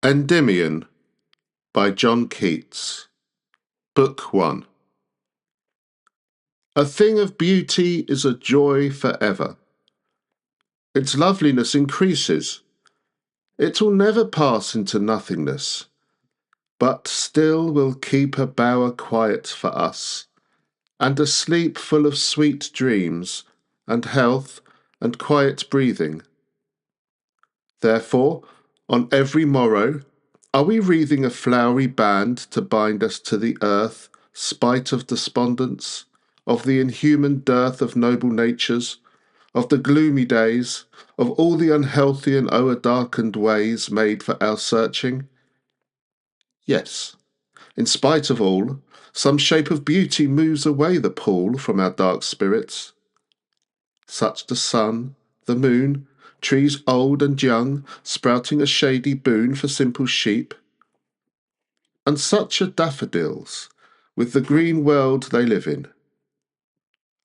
Endymion by John Keats. Book 1. A thing of beauty is a joy forever. Its loveliness increases. It will never pass into nothingness, but still will keep a bower quiet for us, and a sleep full of sweet dreams, and health, and quiet breathing. Therefore, on every morrow, are we wreathing a flowery band to bind us to the earth, spite of despondence, of the inhuman dearth of noble natures, of the gloomy days, of all the unhealthy and o'er-darkened ways made for our searching? Yes, in spite of all, some shape of beauty moves away the pall from our dark spirits. Such the sun, the moon, trees old and young, sprouting a shady boon for simple sheep. And such are daffodils, with the green world they live in.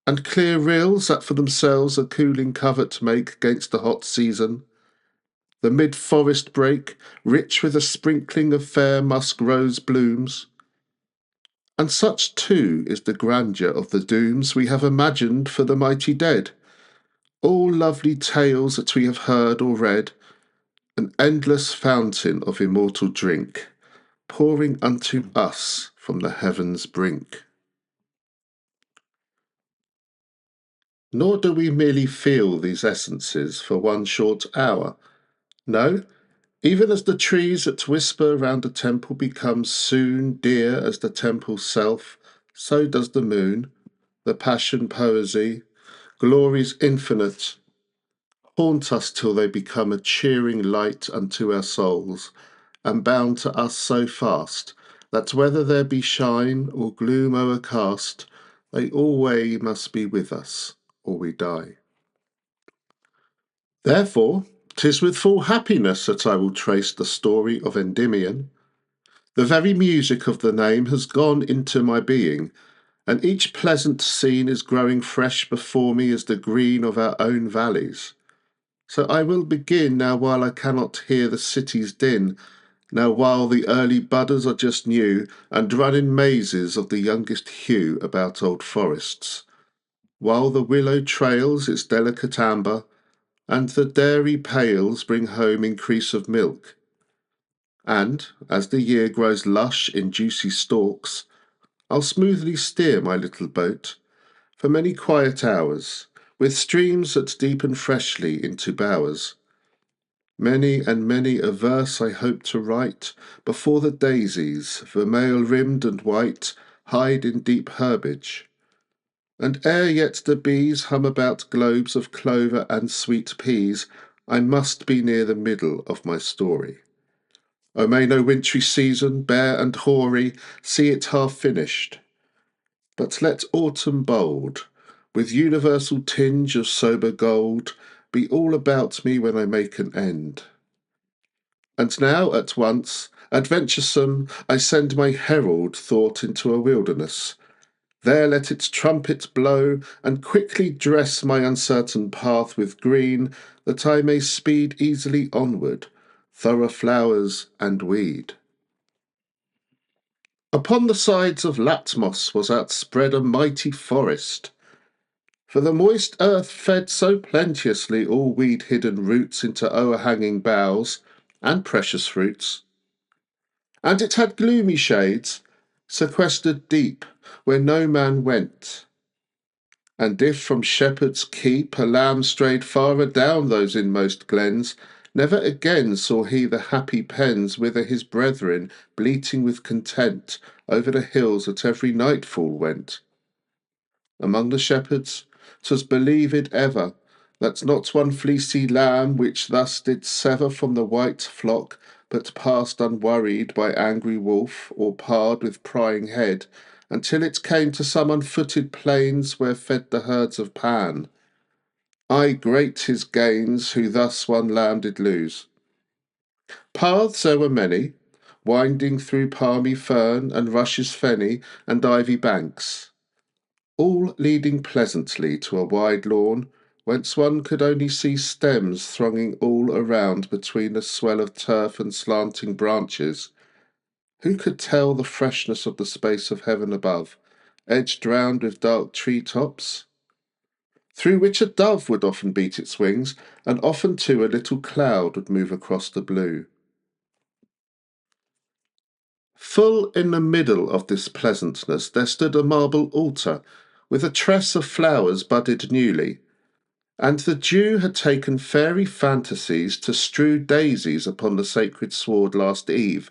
And clear rills that for themselves a cooling covert make 'gainst the hot season. The mid-forest brake, rich with a sprinkling of fair musk-rose blooms. And such too is the grandeur of the dooms we have imagined for the mighty dead, all lovely tales that we have heard or read, an endless fountain of immortal drink, pouring unto us from the heavens' brink. Nor do we merely feel these essences for one short hour. No, even as the trees that whisper round a temple become soon dear as the temple's self, so does the moon, the passion poesy, glories infinite, haunt us till they become a cheering light unto our souls, and bound to us so fast, that whether there be shine or gloom o'ercast, they alway must be with us, or we die. Therefore, 'tis with full happiness that I will trace the story of Endymion. The very music of the name has gone into my being, and each pleasant scene is growing fresh before me as the green of our own valleys. So I will begin now while I cannot hear the city's din, now while the early budders are just new, and run in mazes of the youngest hue about old forests, while the willow trails its delicate amber, and the dairy pails bring home increase of milk. And, as the year grows lush in juicy stalks, I'll smoothly steer my little boat, for many quiet hours, with streams that deepen freshly into bowers. Many and many a verse I hope to write, before the daisies, vermeil-rimmed and white, hide in deep herbage. And ere yet the bees hum about globes of clover and sweet peas, I must be near the middle of my story. O may no wintry season, bare and hoary, see it half finished, but let autumn bold, with universal tinge of sober gold, be all about me when I make an end. And now at once, adventuresome, I send my herald thought into a wilderness. There let its trumpet blow, and quickly dress my uncertain path with green, that I may speed easily onward, thorough flowers and weed. Upon the sides of Latmos was outspread a mighty forest, for the moist earth fed so plenteously all weed-hidden roots into o'erhanging boughs and precious fruits. And it had gloomy shades, sequestered deep, where no man went. And if from shepherd's keep a lamb strayed far adown those inmost glens, never again saw he the happy pens whither his brethren, bleating with content, over the hills at every nightfall went. Among the shepherds 'twas believed ever that not one fleecy lamb which thus did sever from the white flock, but passed unworried by angry wolf, or parred with prying head, until it came to some unfooted plains where fed the herds of Pan. Aye, great his gains who thus one lamb did lose. Paths there were many, winding through palmy fern and rushes fenny and ivy banks, all leading pleasantly to a wide lawn, whence one could only see stems thronging all around between a swell of turf and slanting branches, who could tell the freshness of the space of heaven above, edged round with dark tree-tops, through which a dove would often beat its wings, and often too a little cloud would move across the blue. Full in the middle of this pleasantness there stood a marble altar, with a tress of flowers budded newly, and the Jew had taken fairy fantasies to strew daisies upon the sacred sward last eve,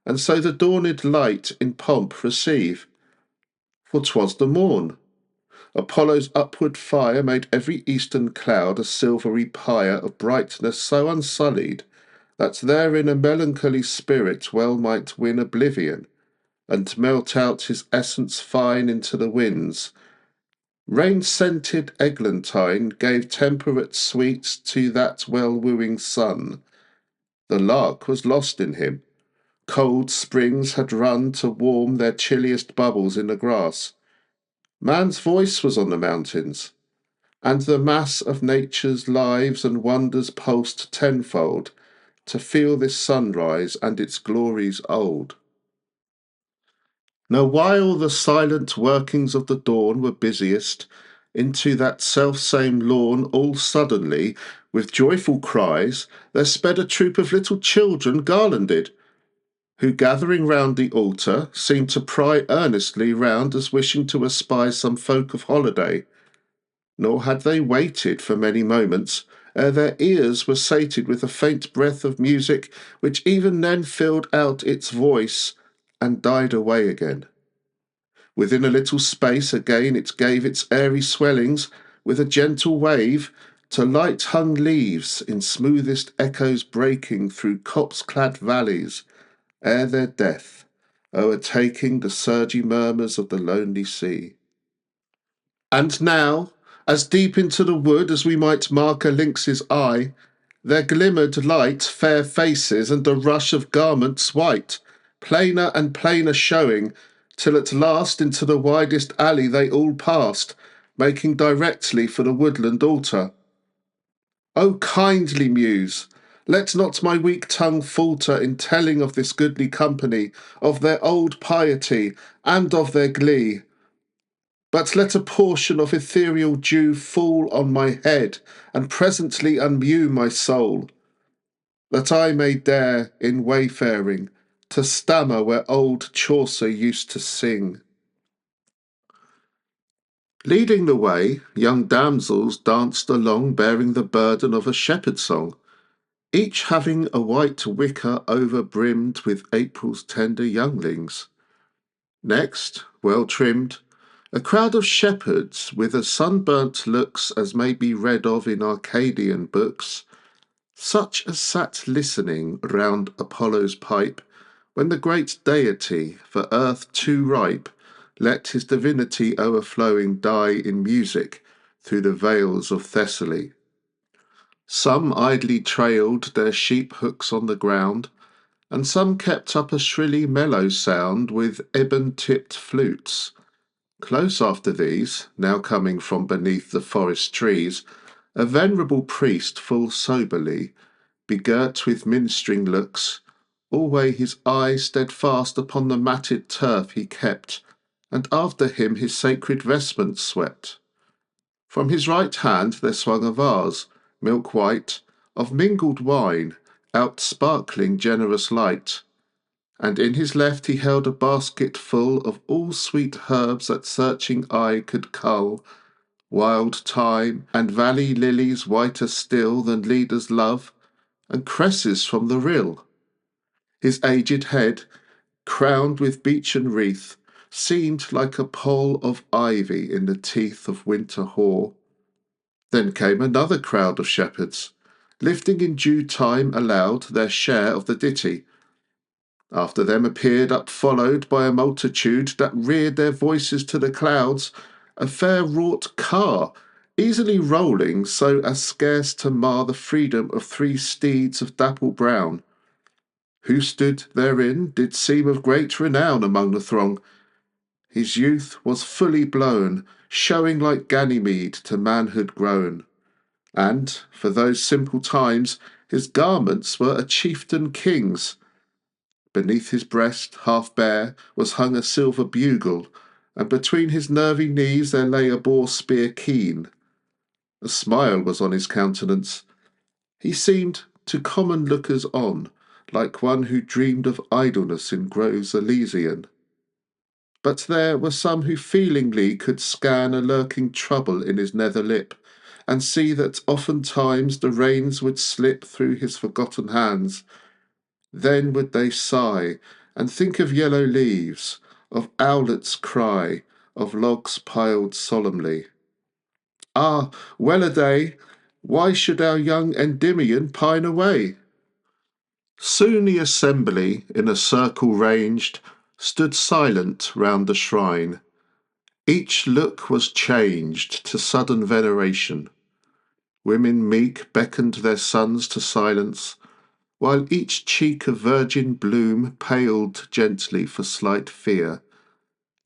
and so the dawned light in pomp receive. For 'twas the morn. Apollo's upward fire made every eastern cloud a silvery pyre of brightness so unsullied, that therein a melancholy spirit well might win oblivion, and melt out his essence fine into the winds. Rain-scented eglantine gave temperate sweets to that well-wooing sun. The lark was lost in him. Cold springs had run to warm their chilliest bubbles in the grass. Man's voice was on the mountains, and the mass of nature's lives and wonders pulsed tenfold to feel this sunrise and its glories old. Now while the silent workings of the dawn were busiest, into that self-same lawn all suddenly, with joyful cries, there sped a troop of little children garlanded, who gathering round the altar seemed to pry earnestly round as wishing to espy some folk of holiday. Nor had they waited for many moments ere their ears were sated with a faint breath of music which even then filled out its voice and died away again. Within a little space again it gave its airy swellings with a gentle wave to light-hung leaves in smoothest echoes breaking through copse-clad valleys, ere their death, o'ertaking the surgy murmurs of the lonely sea. And now, as deep into the wood as we might mark a lynx's eye, there glimmered light fair faces and a rush of garments white, plainer and plainer showing, till at last into the widest alley they all passed, making directly for the woodland altar. O kindly Muse, let not my weak tongue falter in telling of this goodly company, of their old piety, and of their glee. But let a portion of ethereal dew fall on my head, and presently unmew my soul, that I may dare, in wayfaring, to stammer where old Chaucer used to sing. Leading the way, young damsels danced along bearing the burden of a shepherd song, each having a white wicker over-brimmed with April's tender younglings. Next, well trimmed, a crowd of shepherds with as sunburnt looks as may be read of in Arcadian books, such as sat listening round Apollo's pipe, when the great deity, for earth too ripe, let his divinity overflowing die in music through the vales of Thessaly. Some idly trailed their sheep-hooks on the ground, and some kept up a shrilly mellow sound with ebon-tipped flutes. Close after these, now coming from beneath the forest trees, a venerable priest full soberly, begirt with ministering looks, alway his eye steadfast upon the matted turf he kept, and after him his sacred vestments swept. From his right hand there swung a vase, milk-white, of mingled wine, out-sparkling generous light, and in his left he held a basket full of all sweet herbs that searching eye could cull, wild thyme, and valley lilies whiter still than leaders love, and cresses from the rill. His aged head, crowned with beechen wreath, seemed like a pole of ivy in the teeth of winter hoar. Then came another crowd of shepherds, lifting in due time aloud their share of the ditty. After them appeared, up followed by a multitude that reared their voices to the clouds, a fair wrought car, easily rolling so as scarce to mar the freedom of 3 steeds of dapple brown. Who stood therein did seem of great renown among the throng. His youth was fully blown, showing like Ganymede to manhood grown. And for those simple times his garments were a chieftain king's. Beneath his breast, half bare, was hung a silver bugle, and between his nervy knees there lay a boar spear keen. A smile was on his countenance. He seemed to common lookers on like one who dreamed of idleness in groves Elysian. But there were some who feelingly could scan a lurking trouble in his nether lip, and see that oftentimes the reins would slip through his forgotten hands. Then would they sigh, and think of yellow leaves, of owlet's cry, of logs piled solemnly. Ah, well-a-day, why should our young Endymion pine away? Soon the assembly, in a circle ranged, stood silent round the shrine. Each look was changed to sudden veneration. Women meek beckoned their sons to silence, while each cheek of virgin bloom paled gently for slight fear.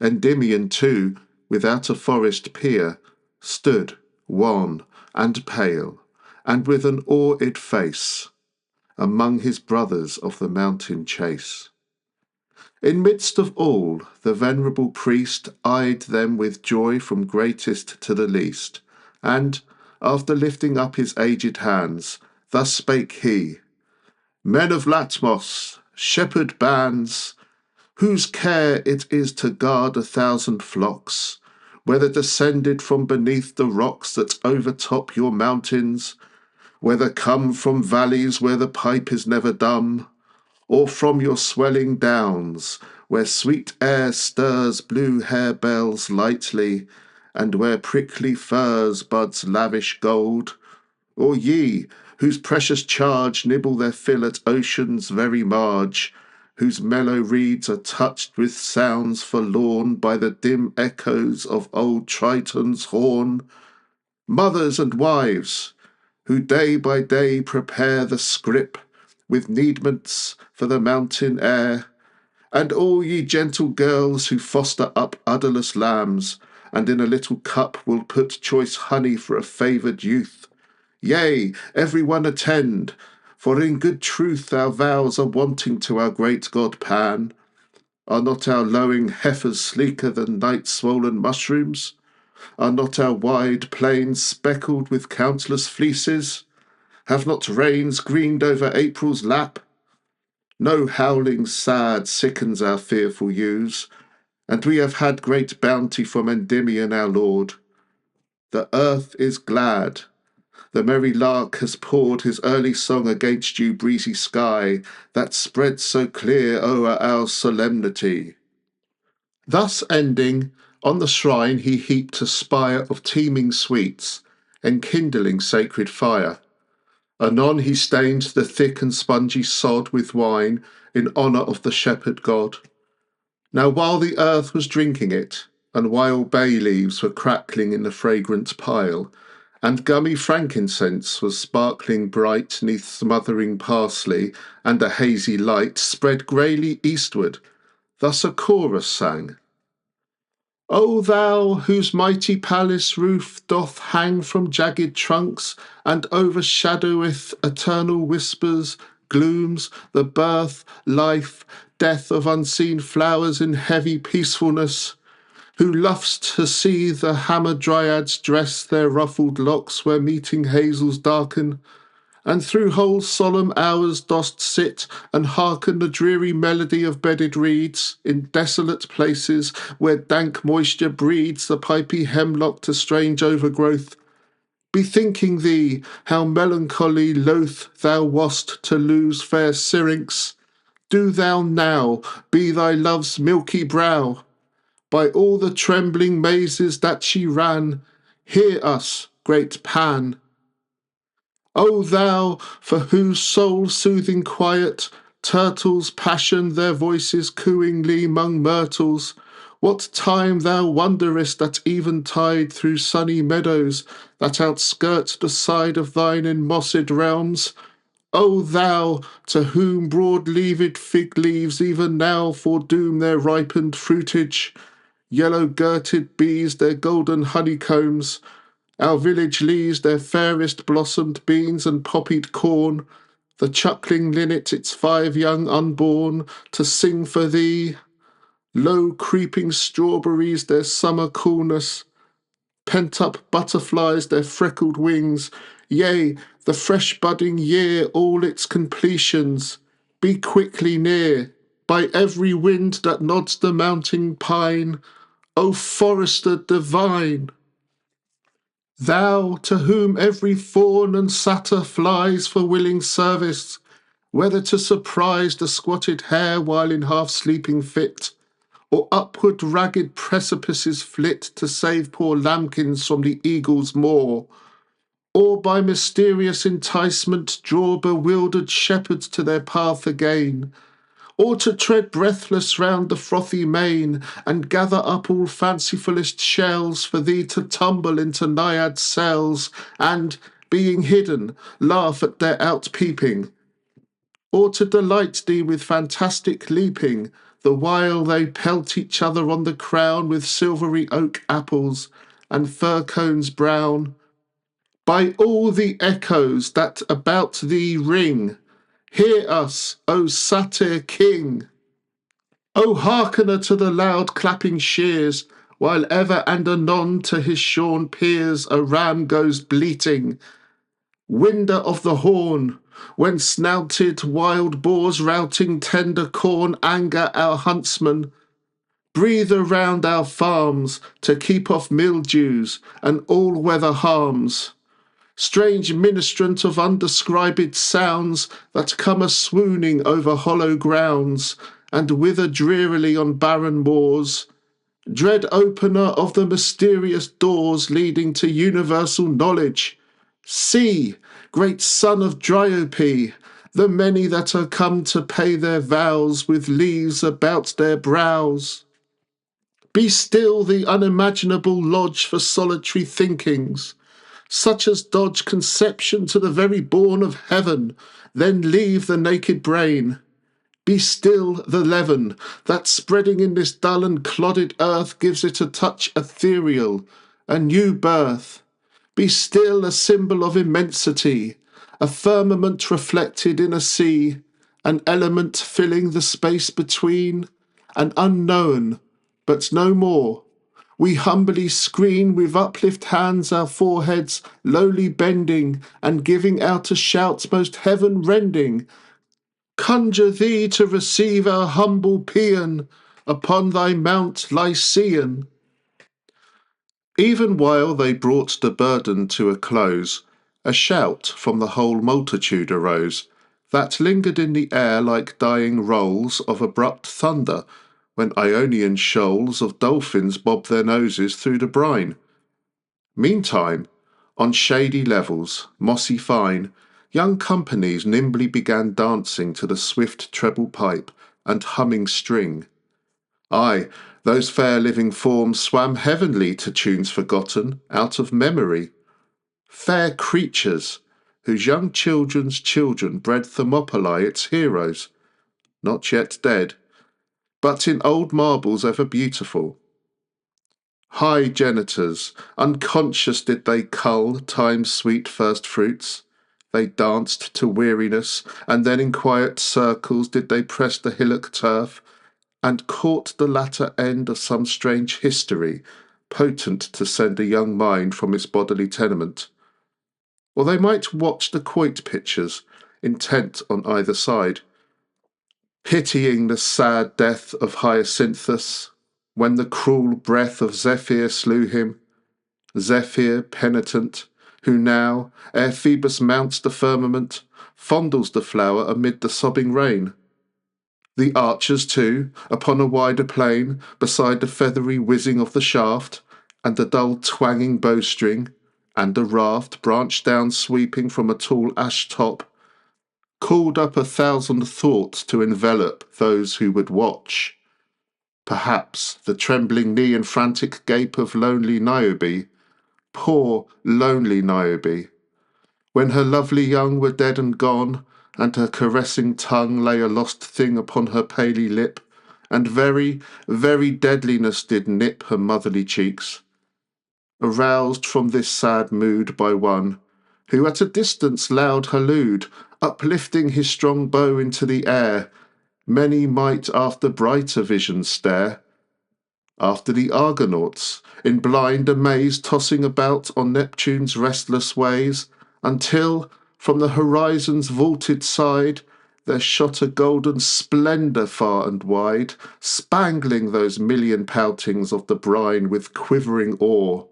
Endymion, too, without a forest peer, stood wan and pale, and with an awed face, among his brothers of the mountain chase. In midst of all, the venerable priest eyed them with joy from greatest to the least, and, after lifting up his aged hands, thus spake he, Men of Latmos, shepherd bands, whose care it is to guard 1,000 flocks, whether descended from beneath the rocks that overtop your mountains, whether come from valleys where the pipe is never dumb, or from your swelling downs, where sweet air stirs blue harebells lightly, and where prickly furze buds lavish gold, or ye, whose precious charge nibble their fill at ocean's very marge, whose mellow reeds are touched with sounds forlorn by the dim echoes of old Triton's horn, mothers and wives, who day by day prepare the scrip with needments for the mountain air, and all ye gentle girls who foster up udderless lambs, and in a little cup will put choice honey for a favoured youth. Yea, every one attend, for in good truth our vows are wanting to our great god Pan. Are not our lowing heifers sleeker than night-swollen mushrooms? Are not our wide plains speckled with countless fleeces? Have not rains greened over April's lap? No howling sad sickens our fearful ewes, and we have had great bounty from Endymion our lord. The earth is glad. The merry lark has poured his early song against you, breezy sky, that spreads so clear o'er our solemnity. Thus ending, on the shrine he heaped a spire of teeming sweets, enkindling sacred fire. Anon he stained the thick and spongy sod with wine in honour of the shepherd god. Now while the earth was drinking it, and while bay leaves were crackling in the fragrant pile, and gummy frankincense was sparkling bright neath smothering parsley, and a hazy light spread greyly eastward, thus a chorus sang. O thou, whose mighty palace roof doth hang from jagged trunks, and overshadoweth eternal whispers, glooms, the birth, life, death of unseen flowers in heavy peacefulness, who lov'st to see the hamadryads dress their ruffled locks where meeting hazels darken, and through whole solemn hours dost sit and hearken the dreary melody of bedded reeds in desolate places where dank moisture breeds the pipy hemlock to strange overgrowth, bethinking thee how melancholy loth thou wast to lose fair Syrinx, do thou now be thy love's milky brow. By all the trembling mazes that she ran, hear us, great Pan. O thou, for whose soul-soothing quiet turtles passion their voices cooingly 'mong myrtles, what time thou wanderest at eventide through sunny meadows that outskirt the side of thine enmossed realms, O thou, to whom broad-leaved fig leaves even now foredoom their ripened fruitage, yellow-girted bees their golden honeycombs, Our village leaves their fairest blossomed beans and poppied corn, the chuckling linnet its 5 young unborn, to sing for thee. Low creeping strawberries their summer coolness, pent-up butterflies their freckled wings, yea, the fresh budding year all its completions, be quickly near, by every wind that nods the mounting pine, O forester divine! Thou, to whom every fawn and satyr flies for willing service, whether to surprise the squatted hare while in half-sleeping fit, or upward ragged precipices flit to save poor lambkins from the eagle's maw, or by mysterious enticement draw bewildered shepherds to their path again, or to tread breathless round the frothy main, and gather up all fancifullest shells for thee to tumble into naiad cells, and, being hidden, laugh at their out-peeping, or to delight thee with fantastic leaping, the while they pelt each other on the crown with silvery oak apples and fir cones brown. By all the echoes that about thee ring, hear us, O satyr king! O hearkener to the loud clapping shears, while ever and anon to his shorn peers a ram goes bleating, winder of the horn, when snouted wild boars routing tender corn anger our huntsmen, breathe around our farms to keep off mildews and all weather harms. Strange ministrant of undescribed sounds that come a-swooning over hollow grounds, and wither drearily on barren moors, dread opener of the mysterious doors leading to universal knowledge, see, great son of Dryope, the many that are come to pay their vows with leaves about their brows. Be still the unimaginable lodge for solitary thinkings, such as dodge conception to the very bourne of heaven, then leave the naked brain. Be still the leaven that, spreading in this dull and clodded earth, gives it a touch ethereal, a new birth. Be still a symbol of immensity, a firmament reflected in a sea, an element filling the space between, an unknown, but no more. We humbly screen with uplift hands our foreheads, lowly bending, and giving out a shout most heaven-rending, conjure thee to receive our humble paean upon thy Mount Lycaean. Even while they brought the burden to a close, a shout from the whole multitude arose, that lingered in the air like dying rolls of abrupt thunder, when Ionian shoals of dolphins bob their noses through the brine. Meantime, on shady levels, mossy fine, young companies nimbly began dancing to the swift treble pipe and humming string. Ay, those fair living forms swam heavenly to tunes forgotten out of memory. Fair creatures, whose young children's children bred Thermopylae its heroes, not yet dead, but in old marbles ever beautiful. High genitors, unconscious did they cull time's sweet first fruits. They danced to weariness, and then in quiet circles did they press the hillock turf, and caught the latter end of some strange history, potent to send a young mind from its bodily tenement. Or they might watch the quoit pictures, intent on either side, pitying the sad death of Hyacinthus, when the cruel breath of Zephyr slew him, Zephyr penitent, who now, ere Phoebus mounts the firmament, fondles the flower amid the sobbing rain. The archers, too, upon a wider plain, beside the feathery whizzing of the shaft, and the dull twanging bowstring, and the raft branched down sweeping from a tall ash top, called up 1,000 thoughts to envelop those who would watch. Perhaps the trembling knee and frantic gape of lonely Niobe, poor lonely Niobe, when her lovely young were dead and gone, and her caressing tongue lay a lost thing upon her paly lip, and very, very deadliness did nip her motherly cheeks. aroused from this sad mood by one who at a distance loud hallooed, uplifting his strong bow into the air. Many might after brighter visions stare, after the Argonauts, in blind amaze tossing about on Neptune's restless ways, until, from the horizon's vaulted side, there shot a golden splendour far and wide, spangling those million poutings of the brine with quivering awe.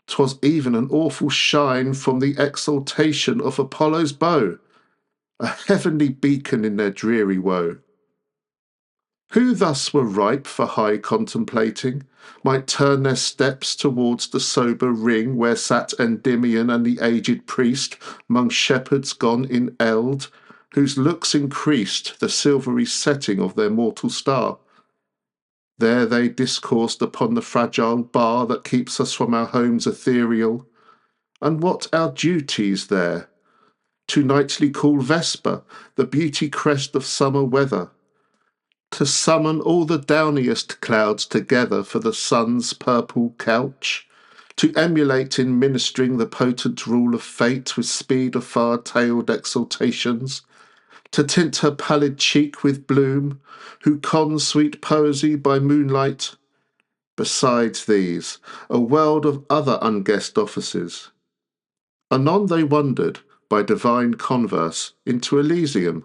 'Twas even an awful shine from the exaltation of Apollo's bow, a heavenly beacon in their dreary woe. Who thus were ripe for high contemplating might turn their steps towards the sober ring where sat Endymion and the aged priest, 'mong shepherds gone in eld, whose looks increased the silvery setting of their mortal star. There they discoursed upon the fragile bar that keeps us from our homes ethereal, and what our duties there, to nightly call Vesper, the beauty crest of summer weather, to summon all the downiest clouds together for the sun's purple couch, to emulate in ministering the potent rule of fate with speed of far-tailed exaltations, to tint her pallid cheek with bloom, who cons sweet poesy by moonlight. Besides these, a world of other unguessed offices. Anon they wandered, by divine converse, into Elysium,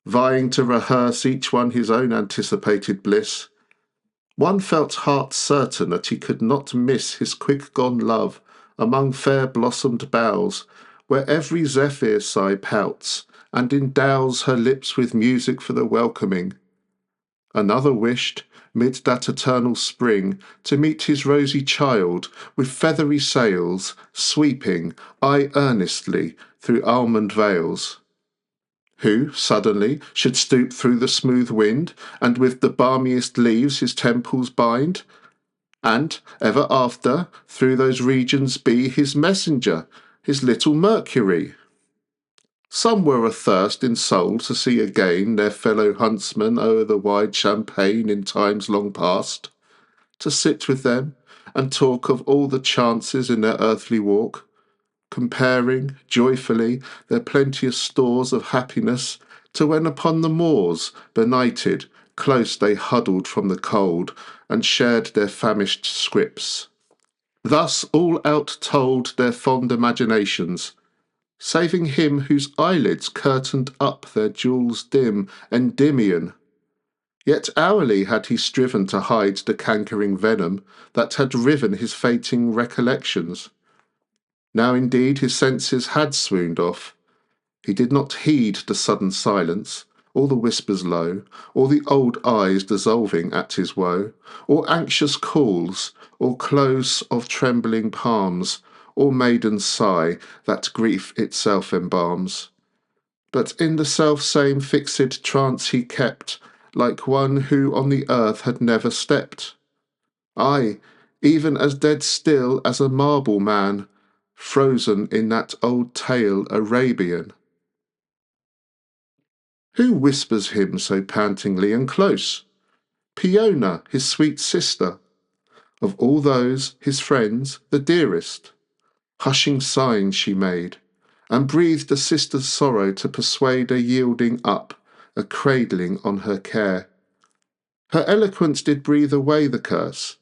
vying to rehearse each one his own anticipated bliss. One felt heart certain that he could not miss his quick-gone love among fair blossomed boughs, where every zephyr sigh pouts, and endows her lips with music for the welcoming. Another wished, mid that eternal spring, to meet his rosy child, with feathery sails, sweeping, aye earnestly, through almond vales. Who, suddenly, should stoop through the smooth wind, and with the balmiest leaves his temples bind, and, ever after, through those regions be his messenger, his little Mercury. Some were athirst in soul to see again their fellow huntsmen o'er the wide champaign in times long past, to sit with them and talk of all the chances in their earthly walk, comparing joyfully their plenteous stores of happiness to when upon the moors, benighted, close they huddled from the cold and shared their famished scrips. Thus all out told their fond imaginations, saving him whose eyelids curtained up their jewels dim, Endymion. Yet hourly had he striven to hide the cankering venom that had riven his fating recollections. Now indeed his senses had swooned off. He did not heed the sudden silence, or the whispers low, or the old eyes dissolving at his woe, or anxious calls, or close of trembling palms, or maiden's sigh that grief itself embalms. But in the self-same fixed trance he kept, like one who on the earth had never stepped. Ay, even as dead still as a marble man, frozen in that old tale Arabian. Who whispers him so pantingly and close? Leona, his sweet sister, of all those, his friends, the dearest. Hushing signs she made, and breathed a sister's sorrow to persuade a yielding up, a cradling on her care. Her eloquence did breathe away the curse.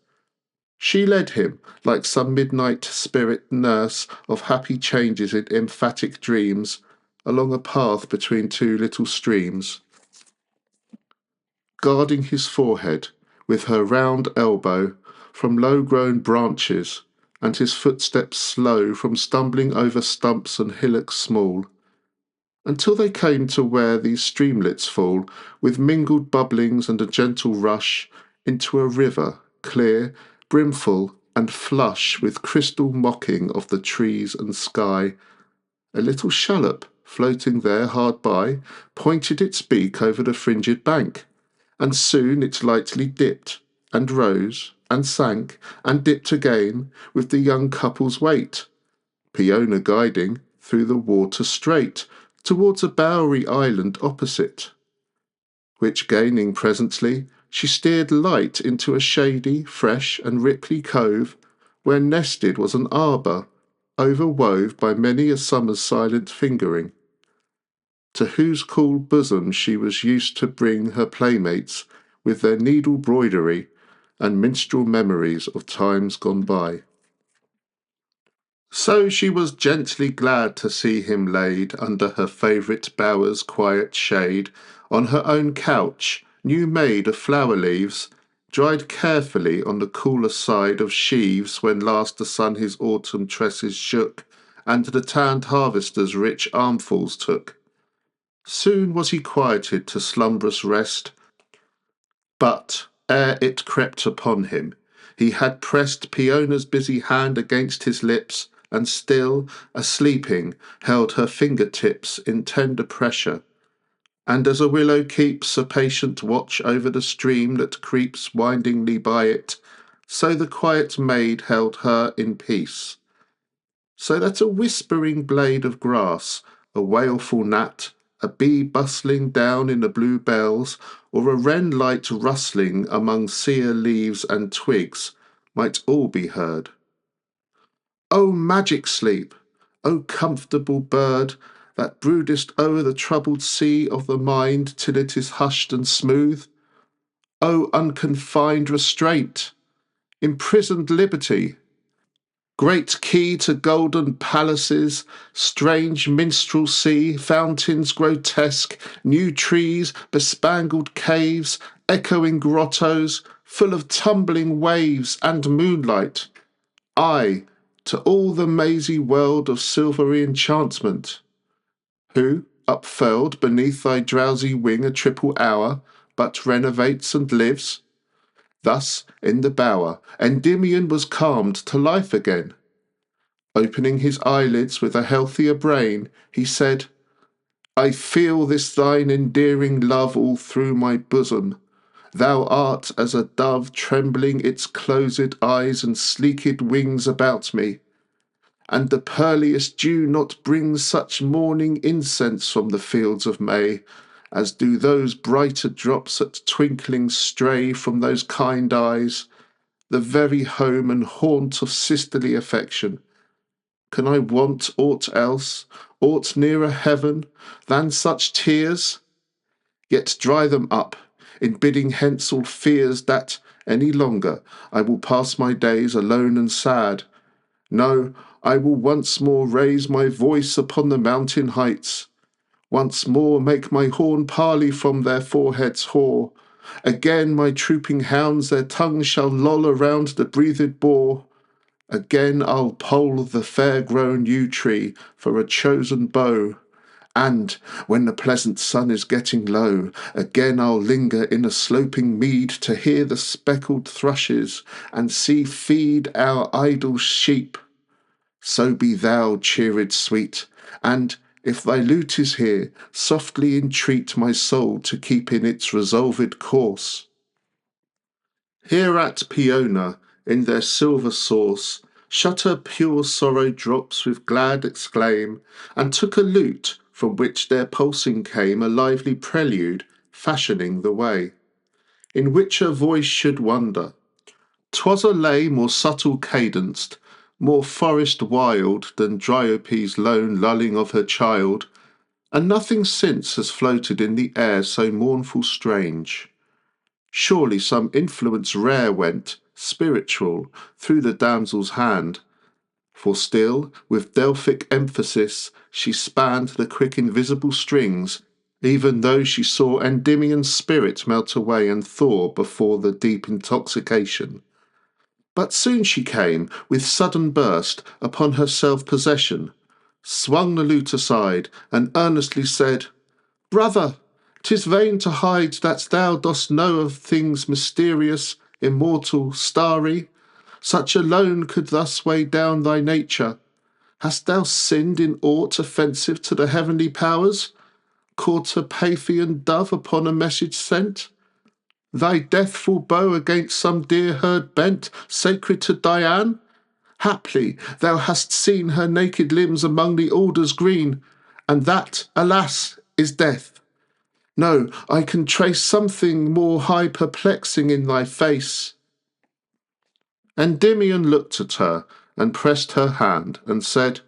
She led him, like some midnight spirit nurse of happy changes in emphatic dreams, along a path between two little streams, guarding his forehead with her round elbow from low-grown branches, and his footsteps slow from stumbling over stumps and hillocks small, until they came to where these streamlets fall, with mingled bubblings and a gentle rush, into a river, clear, brimful, and flush with crystal mocking of the trees and sky. A little shallop, floating there hard by, pointed its beak over the fringed bank, and soon it lightly dipped, and rose, and sank, and dipped again, with the young couple's weight, Leona guiding, through the water straight, towards a bowery island opposite, which gaining presently, she steered light into a shady, fresh, and ripply cove, where nested was an arbour, overwove by many a summer's silent fingering, to whose cool bosom she was used to bring her playmates with their needle broidery and minstrel memories of times gone by. So she was gently glad to see him laid under her favourite bower's quiet shade, on her own couch, new made of flower leaves, dried carefully on the cooler side of sheaves when last the sun his autumn tresses shook, and the tanned harvester's rich armfuls took. Soon was he quieted to slumbrous rest, but ere it crept upon him, he had pressed Peona's busy hand against his lips, and still, a-sleeping, held her finger-tips in tender pressure. And as a willow keeps a patient watch over the stream that creeps windingly by it, so the quiet maid held her in peace. So that a whispering blade of grass, a wailful gnat, a bee bustling down in the bluebells, or a wren light rustling among sere leaves and twigs, might all be heard. O magic sleep! O comfortable bird, that broodest o'er the troubled sea of the mind till it is hushed and smooth! O unconfined restraint! Imprisoned liberty! Great key to golden palaces, strange minstrelsy, fountains grotesque, new trees, bespangled caves, echoing grottos, full of tumbling waves and moonlight. Aye, to all the mazy world of silvery enchantment. Who, upfurled beneath thy drowsy wing a triple hour, but renovates and lives? Thus, in the bower, Endymion was calmed to life again. Opening his eyelids with a healthier brain, he said, I feel this thine endearing love all through my bosom. Thou art as a dove trembling its closed eyes and sleeked wings about me. And the pearliest dew not brings such morning incense from the fields of May, as do those brighter drops that twinkling stray from those kind eyes, the very home and haunt of sisterly affection. Can I want aught else, aught nearer heaven, than such tears? Yet dry them up, in bidding hence all fears that, any longer, I will pass my days alone and sad. No, I will once more raise my voice upon the mountain heights, once more make my horn parley from their foreheads hoar. Again my trooping hounds their tongues shall loll around the breathed boar. Again I'll pole the fair-grown yew tree for a chosen bow. And, when the pleasant sun is getting low, again I'll linger in a sloping mead to hear the speckled thrushes and see feed our idle sheep. So be thou cheered sweet, and, if thy lute is here, softly entreat my soul to keep in its resolved course. Hereat Peona, in their silver sauce, shut her pure sorrow drops with glad exclaim, and took a lute, from which their pulsing came a lively prelude, fashioning the way, in which her voice should wander. 'Twas a lay more subtle cadenced, more forest wild than Dryope's lone lulling of her child, and nothing since has floated in the air so mournful strange. Surely some influence rare went, spiritual, through the damsel's hand, for still, with Delphic emphasis, she spanned the quick invisible strings, even though she saw Endymion's spirit melt away and thaw before the deep intoxication. But soon she came, with sudden burst, upon her self-possession, swung the lute aside, and earnestly said, Brother, 'tis vain to hide that thou dost know of things mysterious, immortal, starry. Such alone could thus weigh down thy nature. Hast thou sinned in aught offensive to the heavenly powers? Caught a Paphian dove upon a message sent? Thy deathful bow against some deer herd bent, sacred to Dian? Haply thou hast seen her naked limbs among the alders green, and that, alas, is death. No, I can trace something more high perplexing in thy face. Endymion looked at her, and pressed her hand, and said,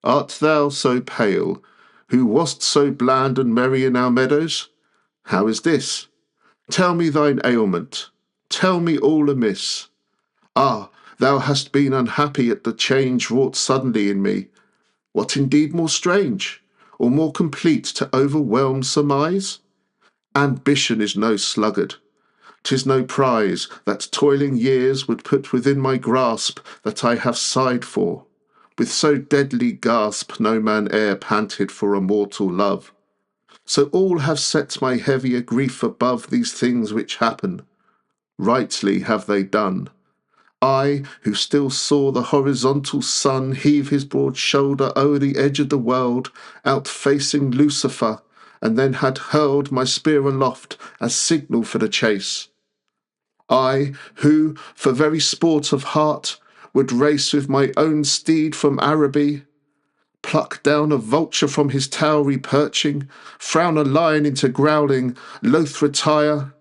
Art thou so pale, who wast so bland and merry in our meadows? How is this? Tell me thine ailment. Tell me all amiss. Ah, thou hast been unhappy at the change wrought suddenly in me. What indeed more strange, or more complete to overwhelm surmise? Ambition is no sluggard. 'Tis no prize that toiling years would put within my grasp that I have sighed for. With so deadly gasp no man e'er panted for a mortal love. So all have set my heavier grief above these things which happen. Rightly have they done. I, who still saw the horizontal sun heave his broad shoulder o'er the edge of the world, outfacing Lucifer, and then had hurled my spear aloft as signal for the chase. I, who, for very sport of heart, would race with my own steed from Araby, pluck down a vulture from his towery perching, frown a lion into growling, loath retire,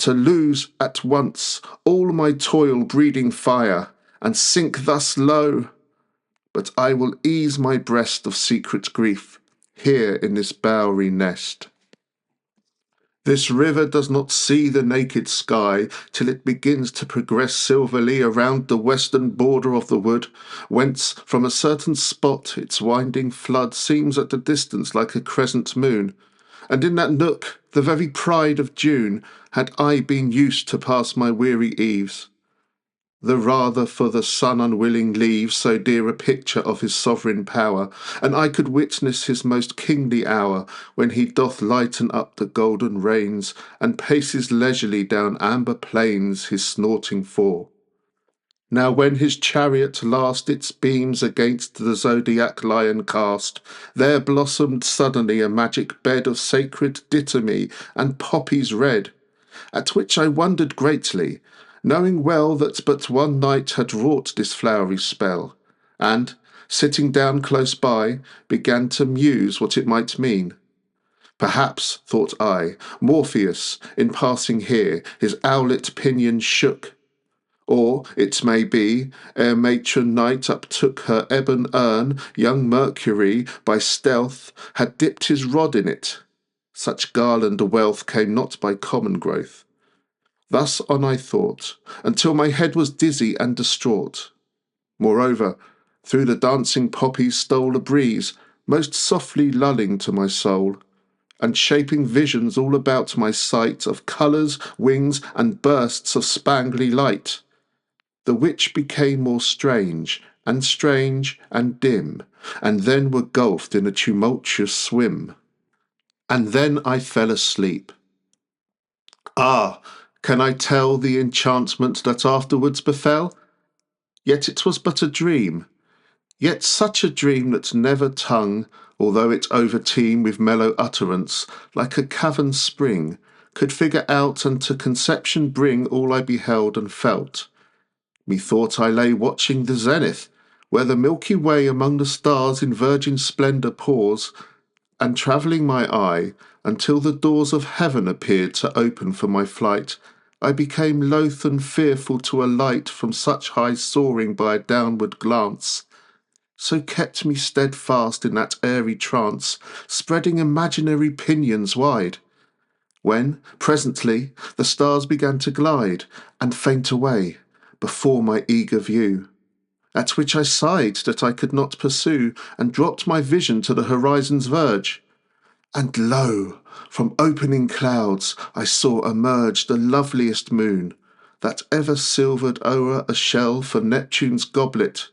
to lose at once all my toil breeding fire, and sink thus low. But I will ease my breast of secret grief, here in this bowery nest. This river does not see the naked sky till it begins to progress silverly around the western border of the wood, whence from a certain spot its winding flood seems at a distance like a crescent moon, and in that nook, the very pride of June, had I been used to pass my weary eves. The rather for the sun unwilling leaves so dear a picture of his sovereign power, and I could witness his most kingly hour, when he doth lighten up the golden reins, and paces leisurely down amber plains his snorting four. Now when his chariot last its beams against the zodiac lion cast, there blossomed suddenly a magic bed of sacred dittamy and poppies red, at which I wondered greatly, knowing well that but one night had wrought this flowery spell, and, sitting down close by, began to muse what it might mean. Perhaps, thought I, Morpheus, in passing here, his owlet pinions shook, or, it may be, ere matron night uptook her ebon urn, young Mercury, by stealth, had dipped his rod in it. Such garland wealth came not by common growth. Thus on I thought, until my head was dizzy and distraught. Moreover, through the dancing poppies stole a breeze, most softly lulling to my soul, and shaping visions all about my sight of colours, wings, and bursts of spangly light, the which became more strange and dim, and then were gulfed in a tumultuous swim. And then I fell asleep. Ah, can I tell the enchantment that afterwards befell? Yet it was but a dream, yet such a dream that never tongue, although it overteem with mellow utterance, like a cavern spring, could figure out and to conception bring all I beheld and felt. Methought I lay watching the zenith, where the Milky Way among the stars in virgin splendour pours, and travelling my eye until the doors of heaven appeared to open for my flight, I became loath and fearful to alight from such high soaring by a downward glance, so kept me steadfast in that airy trance, spreading imaginary pinions wide, when, presently, the stars began to glide and faint away before my eager view, at which I sighed that I could not pursue, and dropped my vision to the horizon's verge. And lo! from opening clouds I saw emerge the loveliest moon, that ever silvered o'er a shell for Neptune's goblet.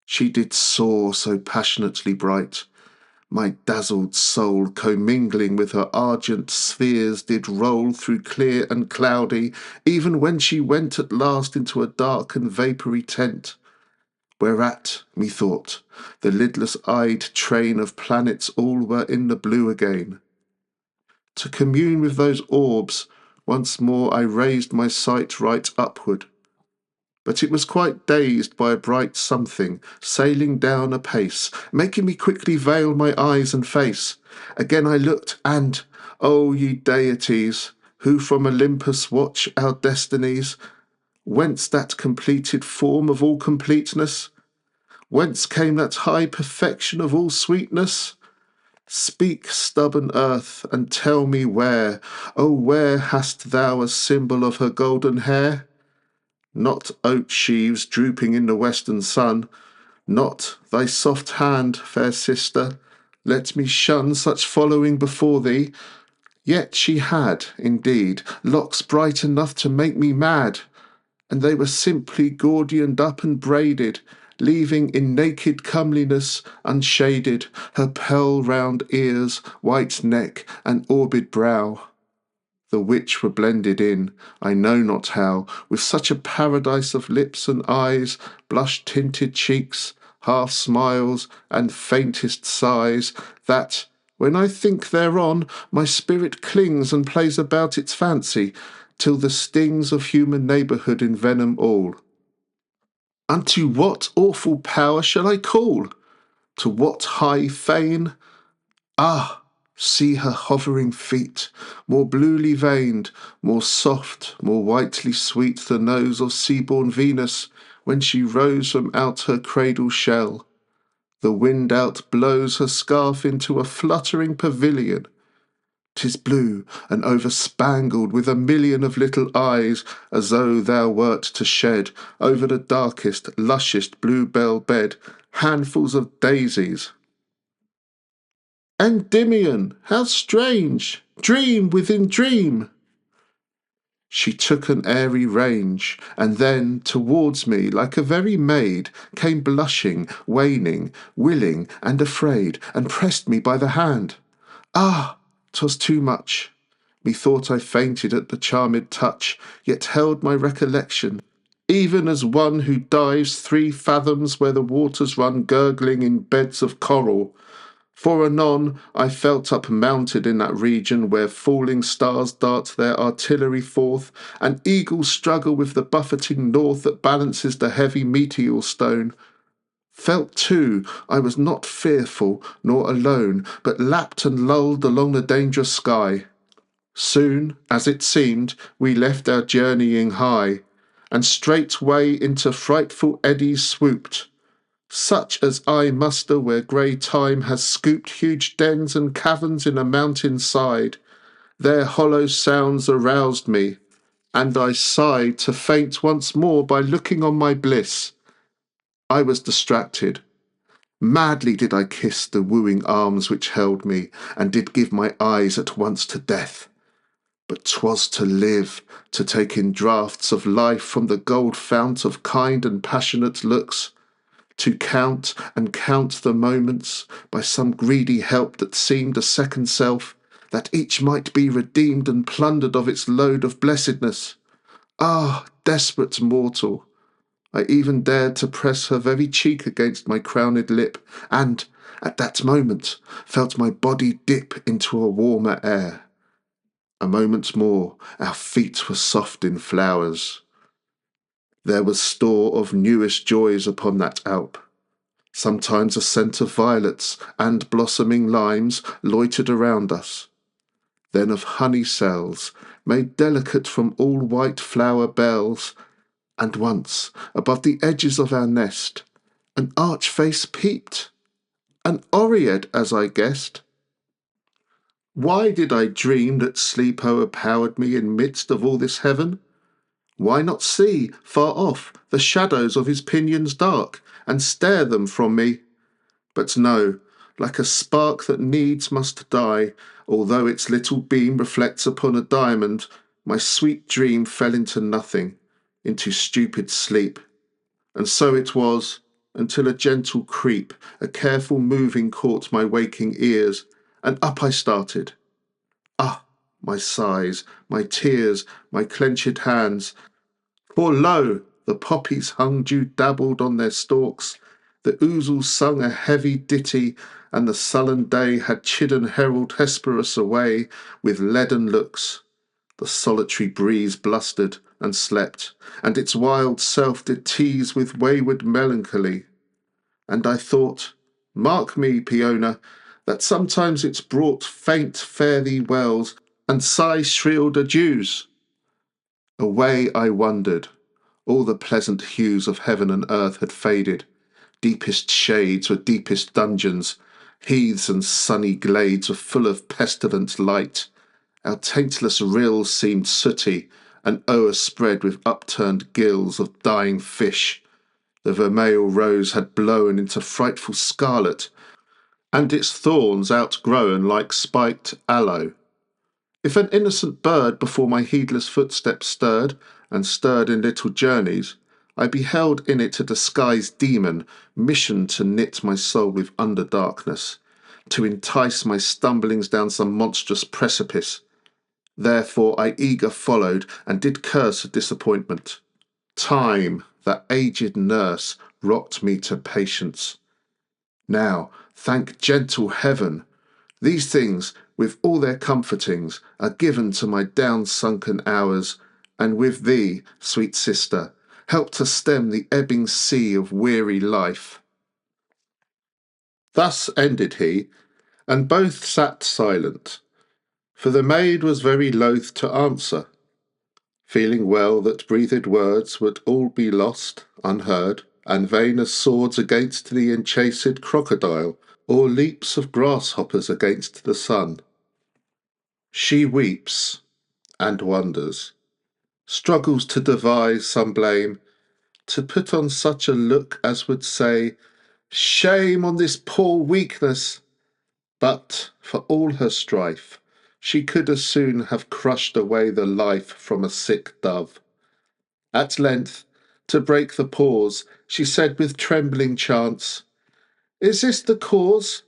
She did soar so passionately bright, my dazzled soul commingling with her argent spheres did roll through clear and cloudy, even when she went at last into a dark and vapoury tent, whereat, methought, the lidless-eyed train of planets all were in the blue again. To commune with those orbs, once more I raised my sight right upward, but it was quite dazed by a bright something, sailing down apace, making me quickly veil my eyes and face. Again I looked, and, O ye deities, who from Olympus watch our destinies, Whence that completed form of all completeness? Whence came that high perfection of all sweetness? Speak, stubborn earth, and tell me where, oh, where hast thou a symbol of her golden hair? Not oat sheaves drooping in the western sun, not thy soft hand, fair sister, let me shun such following before thee. Yet she had, indeed, locks bright enough to make me mad, and they were simply Gordioned up and braided, leaving in naked comeliness unshaded her pearl-round ears, white neck, and orbed brow. The which were blended in, I know not how, with such a paradise of lips and eyes, blush-tinted cheeks, half smiles, and faintest sighs, that, when I think thereon, my spirit clings and plays about its fancy, till the stings of human neighbourhood envenom all. Unto what awful power shall I call? To what high fane? Ah! See her hovering feet, more bluely veined, more soft, more whitely sweet the nose of sea-born Venus, when she rose from out her cradle shell. The wind out blows her scarf into a fluttering pavilion. 'Tis blue and overspangled with a million of little eyes, as though thou wert to shed over the darkest, lushest bluebell bed handfuls of daisies. Endymion, how strange! Dream within dream! She took an airy range, and then towards me, like a very maid, came blushing, waning, willing, and afraid, and pressed me by the hand. Ah! 'Twas too much. Methought I fainted at the charmed touch, yet held my recollection, even as one who dives 3 fathoms where the waters run gurgling in beds of coral. For anon I felt up-mounted in that region where falling stars dart their artillery forth, and eagles struggle with the buffeting north that balances the heavy meteor stone. Felt, too, I was not fearful nor alone, but lapped and lulled along the dangerous sky. Soon, as it seemed, we left our journeying high, and straightway into frightful eddies swooped, such as I muster where grey time has scooped huge dens and caverns in a mountain side. Their hollow sounds aroused me, and I sighed to faint once more by looking on my bliss. I was distracted. Madly did I kiss the wooing arms which held me, and did give my eyes at once to death. But 'twas to live, to take in draughts of life from the gold fount of kind and passionate looks, to count and count the moments by some greedy help that seemed a second self, that each might be redeemed and plundered of its load of blessedness. Ah, desperate mortal! I even dared to press her very cheek against my crowned lip, and, at that moment, felt my body dip into a warmer air. A moment more, our feet were soft in flowers. There was store of newest joys upon that Alp. Sometimes a scent of violets and blossoming limes loitered around us. Then of honey cells, made delicate from all white flower bells, and once, above the edges of our nest, an arch face peeped, an oread, as I guessed. Why did I dream that sleep o'erpowered me in midst of all this heaven? Why not see, far off, the shadows of his pinions dark, and stare them from me? But no, like a spark that needs must die, although its little beam reflects upon a diamond, my sweet dream fell into nothing, into stupid sleep. And so it was, until a gentle creep, a careful moving caught my waking ears, and up I started. Ah, my sighs, my tears, my clenched hands! For lo! The poppies hung dew-dabbled on their stalks, the ouzels sung a heavy ditty, and the sullen day had chidden herald Hesperus away with leaden looks. The solitary breeze blustered and slept, and its wild self did tease with wayward melancholy. And I thought, mark me, Peona, that sometimes it's brought faint fare thee wells, and sigh shrilled adieus. Away I wandered, All the pleasant hues of heaven and earth had faded. Deepest shades were deepest dungeons. Heaths and sunny glades were full of pestilent light. Our taintless rills seemed sooty, and o'erspread with upturned gills of dying fish. The vermeil rose had blown into frightful scarlet, and its thorns outgrown like spiked aloe. If an innocent bird before my heedless footsteps stirred, and stirred in little journeys, I beheld in it a disguised demon, missioned to knit my soul with underdarkness, to entice my stumblings down some monstrous precipice. Therefore I eager followed, and did curse a disappointment. Time, that aged nurse, rocked me to patience. Now, thank gentle heaven, these things, with all their comfortings, are given to my down-sunken hours, and with thee, sweet sister, help to stem the ebbing sea of weary life. Thus ended he, and both sat silent, for the maid was very loath to answer, feeling well that breathed words would all be lost, unheard, and vain as swords against the enchased crocodile, or leaps of grasshoppers against the sun. She weeps and wonders, struggles to devise some blame, to put on such a look as would say, "Shame on this poor weakness!" But, for all her strife, she could as soon have crushed away the life from a sick dove. At length, to break the pause, she said with trembling chance, "Is this the cause?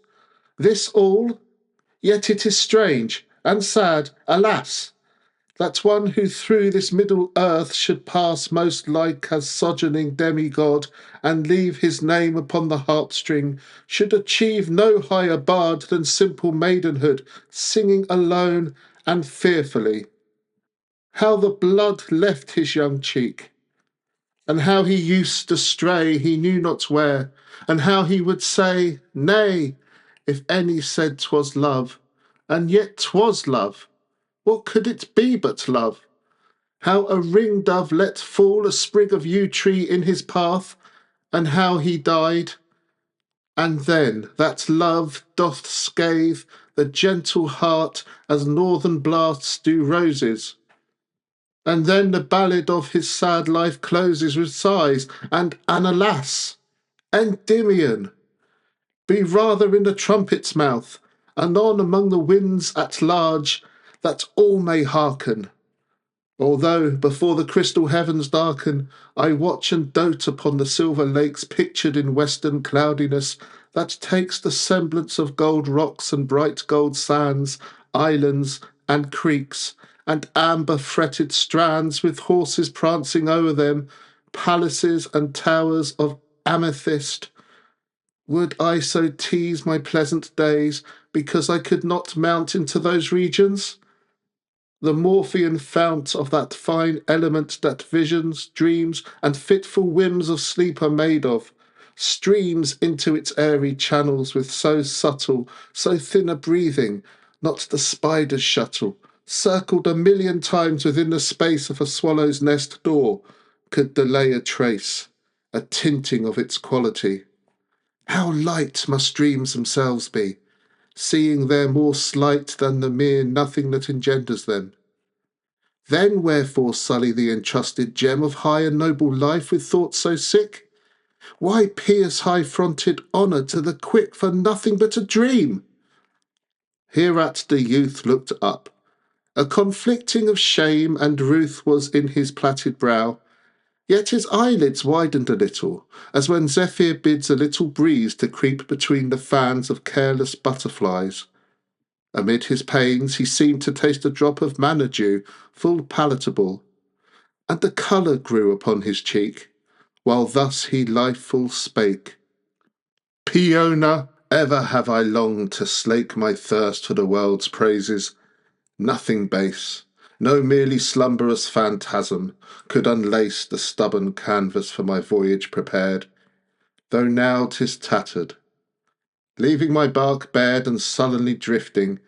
This all? Yet it is strange and sad, alas! that one who through this middle earth should pass most like as sojourning demigod, and leave his name upon the harp-string, should achieve no higher bard than simple maidenhood, singing alone and fearfully. How the blood left his young cheek, and how he used to stray he knew not where, and how he would say, nay, if any said 'twas love, and yet 'twas love. What could it be but love? How a ring-dove let fall a sprig of yew-tree in his path, and how he died. And then that love doth scathe the gentle heart as northern blasts do roses. And then the ballad of his sad life closes with sighs, and an alas! Endymion! Be rather in the trumpet's mouth, anon among the winds at large, that all may hearken. Although, before the crystal heavens darken, I watch and dote upon the silver lakes pictured in western cloudiness, that takes the semblance of gold rocks and bright gold sands, islands and creeks, and amber-fretted strands with horses prancing o'er them, palaces and towers of amethyst. Would I so tease my pleasant days because I could not mount into those regions? The Morphean fount of that fine element that visions, dreams, and fitful whims of sleep are made of, streams into its airy channels with so subtle, so thin a breathing, not the spider's shuttle, circled a million times within the space of a swallow's nest door, could delay a trace, a tinting of its quality. How light must dreams themselves be, seeing they're more slight than the mere nothing that engenders them. Then wherefore sully the entrusted gem of high and noble life with thoughts so sick? Why pierce high-fronted honour to the quick for nothing but a dream? Hereat the youth looked up. A conflicting of shame and ruth was in his plaited brow, yet his eyelids widened a little, as when Zephyr bids a little breeze to creep between the fans of careless butterflies. Amid his pains he seemed to taste a drop of manna-dew, full palatable, and the colour grew upon his cheek, while thus he lifeful spake. Leona, ever have I longed to slake my thirst for the world's praises. Nothing base, no merely slumberous phantasm, could unlace the stubborn canvas for my voyage prepared, though now 'tis tattered. Leaving my bark bared and sullenly drifting,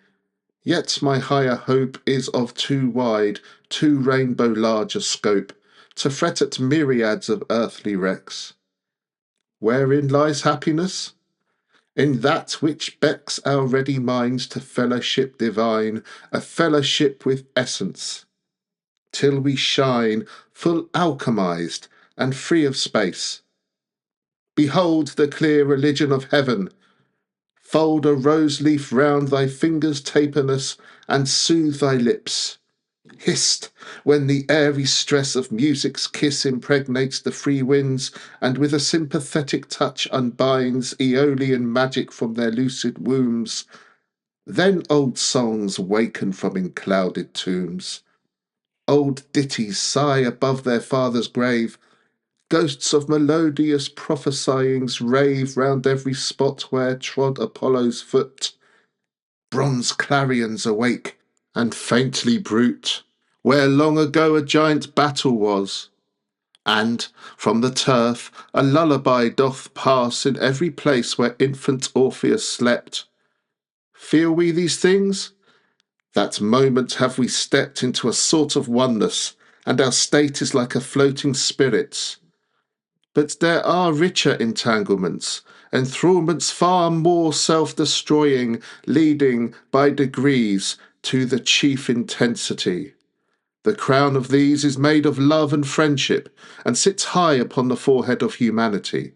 yet my higher hope is of too wide, too rainbow large a scope, to fret at myriads of earthly wrecks. Wherein lies happiness? In that which becks our ready minds to fellowship divine, a fellowship with essence, till we shine full alchemized and free of space. Behold the clear religion of heaven. Fold a rose leaf round thy fingers' taperness, and soothe thy lips. Hissed when the airy stress of music's kiss impregnates the free winds, and with a sympathetic touch unbinds Aeolian magic from their lucid wombs. Then old songs waken from enclouded tombs. Old ditties sigh above their father's grave. Ghosts of melodious prophesyings rave round every spot where trod Apollo's foot. Bronze clarions awake and faintly bruit where long ago a giant battle was, and from the turf a lullaby doth pass in every place where infant Orpheus slept. Feel we these things? That moment have we stepped into a sort of oneness, and our state is like a floating spirit's. But there are richer entanglements, enthrallments far more self-destroying, leading by degrees to the chief intensity. The crown of these is made of love and friendship, and sits high upon the forehead of humanity.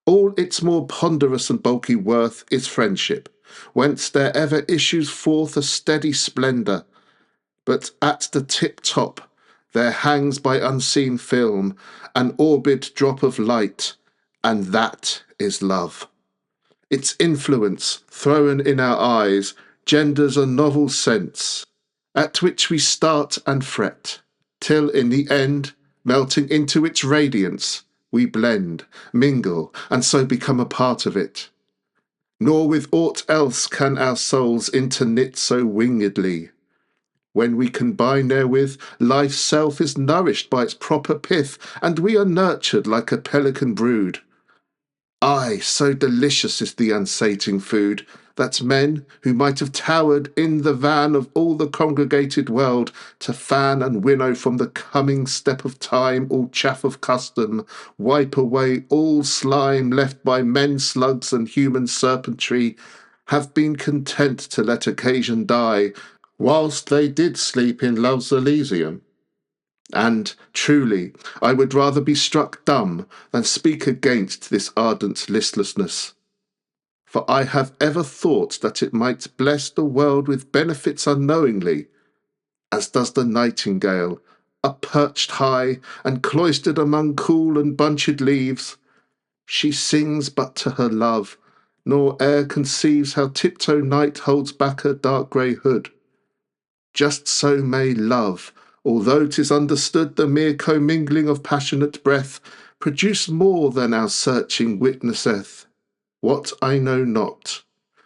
All its more ponderous and bulky worth is friendship, whence there ever issues forth a steady splendour. But at the tip-top there hangs by unseen film an orbed drop of light, and that is love. Its influence, thrown in our eyes, genders a novel sense, at which we start and fret, till in the end, melting into its radiance, we blend, mingle, and so become a part of it. Nor with aught else can our souls interknit so wingedly. When we combine therewith, life's self is nourished by its proper pith, and we are nurtured like a pelican brood. Aye, so delicious is the unsating food, that men, who might have towered in the van of all the congregated world, to fan and winnow from the coming step of time all chaff of custom, wipe away all slime left by men slugs and human serpentry, have been content to let occasion die, whilst they did sleep in love's Elysium. And, truly, I would rather be struck dumb than speak against this ardent listlessness. For I have ever thought that it might bless the world with benefits unknowingly, as does the nightingale, up-perched high and cloistered among cool and bunched leaves. She sings but to her love, nor e'er conceives how tiptoe night holds back her dark grey hood. Just so may love, although 'tis understood the mere commingling of passionate breath, produce more than our searching witnesseth. What I know not.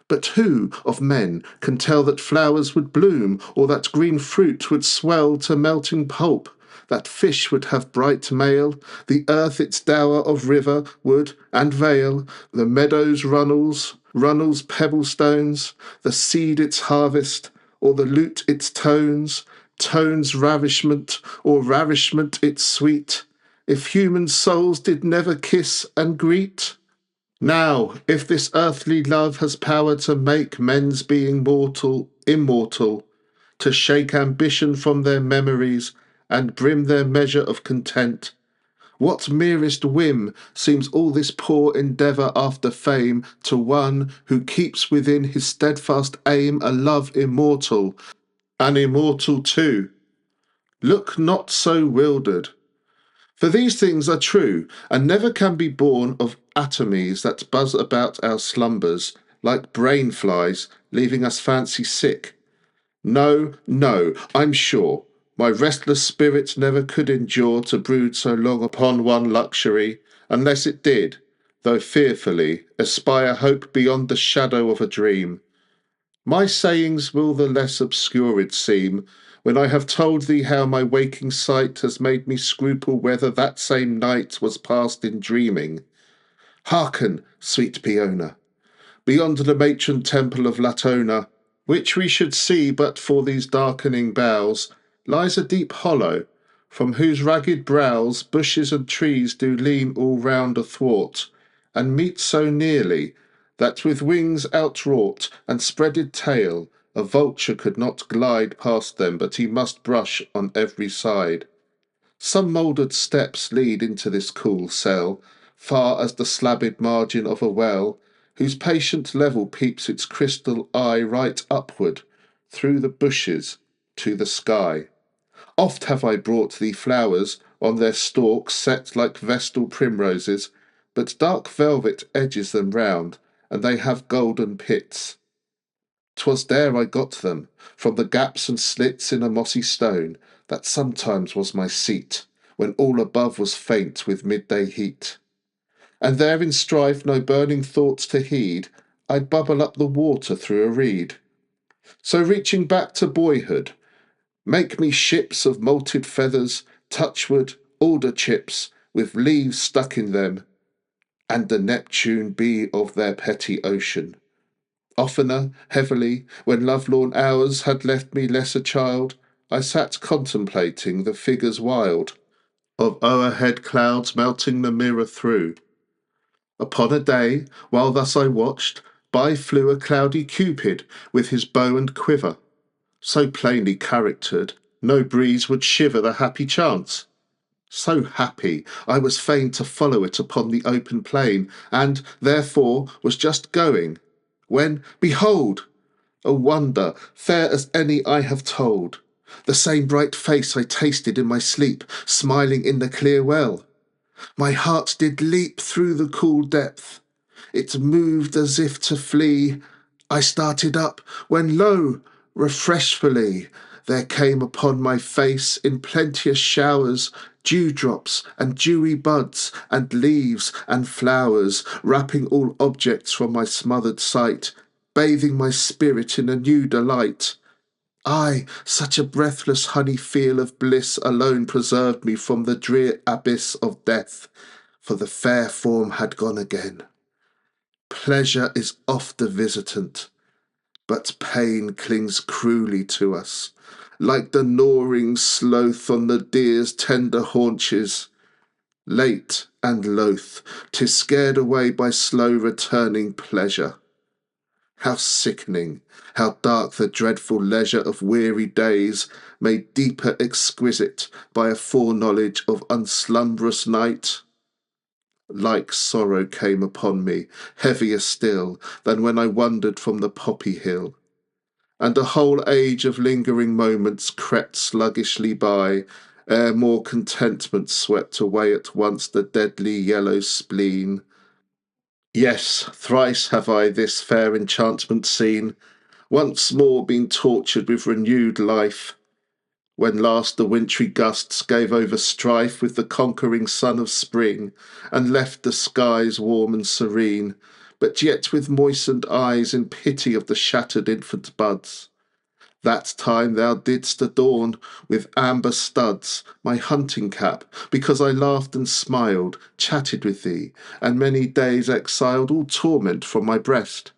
But who of men can tell that flowers would bloom, or that green fruit would swell to melting pulp, that fish would have bright mail, the earth its dower of river, wood, and vale, the meadows runnels pebble-stones, the seed its harvest, or the lute its tones, tones ravishment, or ravishment its sweet, if human souls did never kiss and greet? Now, if this earthly love has power to make men's being mortal, immortal, to shake ambition from their memories, and brim their measure of content, what merest whim seems all this poor endeavour after fame to one who keeps within his steadfast aim a love immortal, and immortal too? Look not so wildered. For these things are true, and never can be born of atomies that buzz about our slumbers, like brain flies, leaving us fancy sick. No, no, I'm sure, my restless spirit never could endure to brood so long upon one luxury, unless it did, though fearfully, espy hope beyond the shadow of a dream. My sayings will the less obscured seem, when I have told thee how my waking sight has made me scruple whether that same night was passed in dreaming. Hearken, sweet Leona, beyond the matron temple of Latona, which we should see but for these darkening boughs, lies a deep hollow, from whose ragged brows bushes and trees do lean all round athwart, and meet so nearly, that with wings outwrought and spreaded tail, a vulture could not glide past them, but he must brush on every side. Some mouldered steps lead into this cool cell, far as the slabbed margin of a well, whose patient level peeps its crystal eye right upward, through the bushes, to the sky. Oft have I brought thee flowers, on their stalks set like vestal primroses, but dark velvet edges them round, and they have golden pits. 'Twas there I got them, from the gaps and slits in a mossy stone, that sometimes was my seat, when all above was faint with midday heat. And there in strife no burning thoughts to heed, I'd bubble up the water through a reed. So reaching back to boyhood, make me ships of molted feathers, touchwood, alder chips, with leaves stuck in them, and the Neptune be of their petty ocean. Oftener, heavily, when lovelorn hours had left me less a child, I sat contemplating the figures wild of o'erhead clouds melting the mirror through. Upon a day, while thus I watched, by flew a cloudy Cupid with his bow and quiver, so plainly charactered, no breeze would shiver the happy chance. So happy, I was fain to follow it upon the open plain, and, therefore, was just going, when, behold, a wonder, fair as any I have told, the same bright face I tasted in my sleep, smiling in the clear well. My heart did leap through the cool depth, it moved as if to flee. I started up, when lo, refreshfully, there came upon my face in plenteous showers dewdrops and dewy buds and leaves and flowers, wrapping all objects from my smothered sight, bathing my spirit in a new delight. Ay, such a breathless honey feel of bliss alone preserved me from the drear abyss of death, for the fair form had gone again. Pleasure is oft a visitant, but pain clings cruelly to us, like the gnawing sloth on the deer's tender haunches. Late and loth, 'tis scared away by slow returning pleasure. How sickening, how dark the dreadful leisure of weary days, made deeper exquisite by a foreknowledge of unslumbrous night. Like sorrow came upon me, heavier still than when I wandered from the poppy hill, and a whole age of lingering moments crept sluggishly by, ere more contentment swept away at once the deadly yellow spleen. Yes, thrice have I this fair enchantment seen, once more been tortured with renewed life, when last the wintry gusts gave over strife with the conquering sun of spring, and left the skies warm and serene, but yet with moistened eyes in pity of the shattered infant buds. That time thou didst adorn with amber studs my hunting cap, because I laughed and smiled, chatted with thee, and many days exiled all torment from my breast.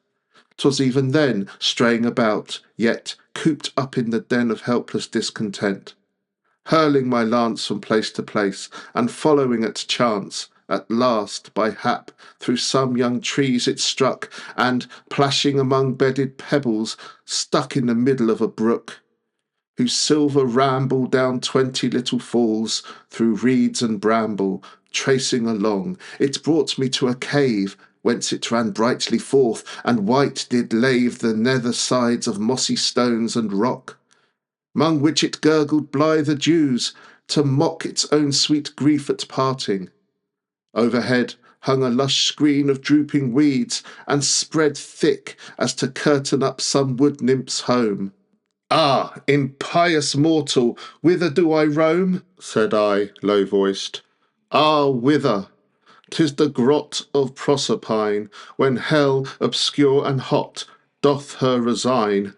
'Twas even then straying about, yet cooped up in the den of helpless discontent, hurling my lance from place to place, and following at chance, at last, by hap, through some young trees it struck, and, plashing among bedded pebbles, stuck in the middle of a brook, whose silver ramble down 20 little falls, through reeds and bramble, tracing along, it brought me to a cave, whence it ran brightly forth, and white did lave the nether sides of mossy stones and rock, 'mong which it gurgled blither dews, to mock its own sweet grief at parting. Overhead hung a lush screen of drooping weeds, and spread thick as to curtain up some wood nymph's home. "Ah, impious mortal, whither do I roam?" said I, low-voiced. "Ah, whither? 'Tis the grot of Proserpine, when hell, obscure and hot, doth her resign,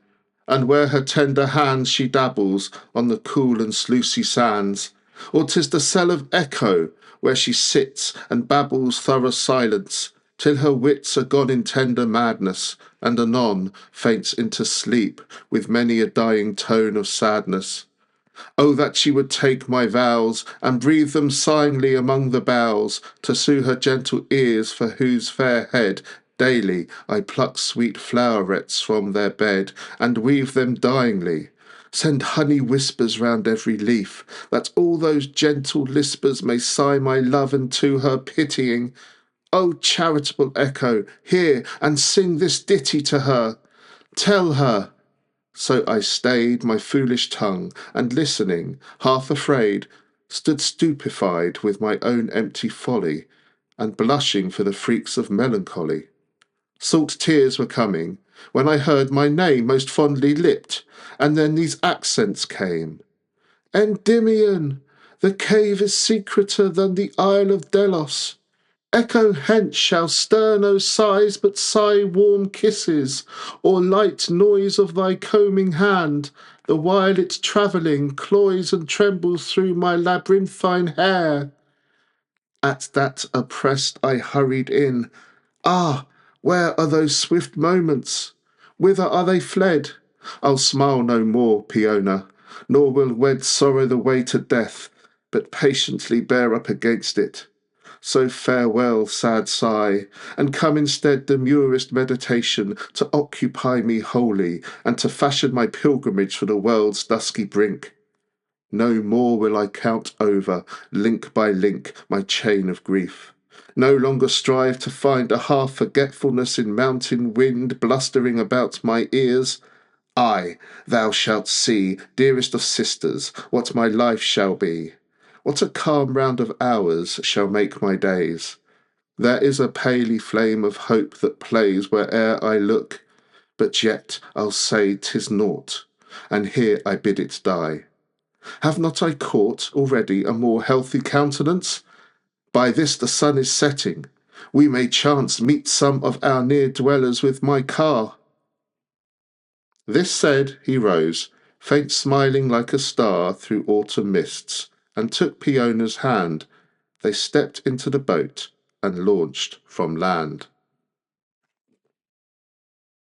and where her tender hands she dabbles on the cool and sluicy sands. Or 'tis the cell of Echo, where she sits and babbles thorough silence, till her wits are gone in tender madness, and anon faints into sleep with many a dying tone of sadness. Oh, that she would take my vows, and breathe them sighingly among the boughs, to soothe her gentle ears, for whose fair head daily I pluck sweet flowerets from their bed, and weave them dyingly. Send honey whispers round every leaf, that all those gentle lispers may sigh my love unto her pitying. O charitable echo, hear and sing this ditty to her. Tell her. So I stayed my foolish tongue, and listening, half afraid, stood stupefied with my own empty folly, and blushing for the freaks of melancholy. Salt tears were coming, when I heard my name most fondly lipped, and then these accents came. Endymion! The cave is secreter than the isle of Delos. Echo hence shall stir no sighs, but sigh warm kisses, or light noise of thy combing hand, the while it travelling cloys and trembles through my labyrinthine hair. At that oppressed I hurried in. Ah, where are those swift moments? Whither are they fled? I'll smile no more, Peona, nor will wed sorrow the way to death, but patiently bear up against it. So farewell, sad sigh, and come instead demurest meditation to occupy me wholly, and to fashion my pilgrimage for the world's dusky brink. No more will I count over, link by link, my chain of grief. No longer strive to find a half forgetfulness in mountain wind blustering about my ears. Ay, thou shalt see, dearest of sisters, what my life shall be. What a calm round of hours shall make my days. There is a paly flame of hope that plays where'er I look, but yet I'll say 'tis naught, and here I bid it die. Have not I caught already a more healthy countenance? By this the sun is setting. We may chance meet some of our near dwellers with my car. This said, he rose, faint smiling like a star through autumn mists, and took Peona's hand. They stepped into the boat and launched from land.